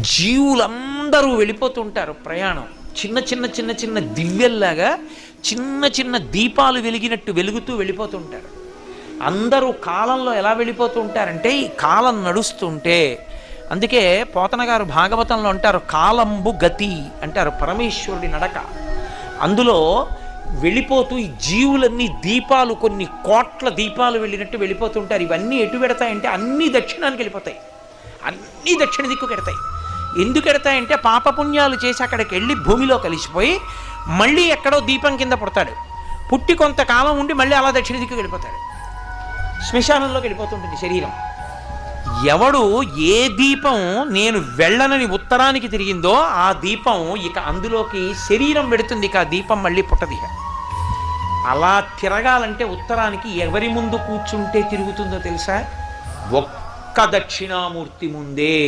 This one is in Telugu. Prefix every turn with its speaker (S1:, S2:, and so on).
S1: జీవులందరూ వెళ్ళిపోతుంటారు ప్రయాణం. చిన్న చిన్న చిన్న చిన్న దివ్యల్లాగా చిన్న చిన్న దీపాలు వెలిగినట్టు వెలుగుతూ వెళ్ళిపోతుంటారు. అందరూ కాలంలో ఎలా వెళ్ళిపోతూ ఉంటారంటే ఈ కాలం నడుస్తుంటే, అందుకే పోతన గారు భాగవతంలో అంటారు కాలంబు గతి అంటారు, పరమేశ్వరుడి నడక. అందులో వెళ్ళిపోతూ ఈ జీవులన్నీ దీపాలు, కొన్ని కోట్ల దీపాలు వెళ్ళినట్టు వెళ్ళిపోతుంటారు. ఇవన్నీ ఎటు పెడతాయంటే అన్నీ దక్షిణానికి వెళ్ళిపోతాయి, అన్నీ దక్షిణ దిక్కుకు ఎడతాయి. ఎందుకు ఎడతాయంటే పాపపుణ్యాలు చేసి అక్కడికి వెళ్ళి భూమిలో కలిసిపోయి మళ్ళీ ఎక్కడో దీపం కింద పుడతాడు, పుట్టి కొంతకాలం ఉండి మళ్ళీ అలా దక్షిణ దిక్కుకు వెళ్ళిపోతాడు, శ్మశానంలోకి వెళ్ళిపోతుంటుంది శరీరం. ఎవడు ఏ దీపం నేను వెళ్ళనని ఉత్తరానికి తిరిగిందో ఆ దీపం ఇక అందులోకి శరీరం పెడుతుంది, ఇక ఆ దీపం మళ్ళీ పుట్టది. అలా తిరగాలంటే ఉత్తరానికి ఎవరి ముందు కూర్చుంటే తిరుగుతుందో తెలుసా? ఒక్క దక్షిణామూర్తి ముందే.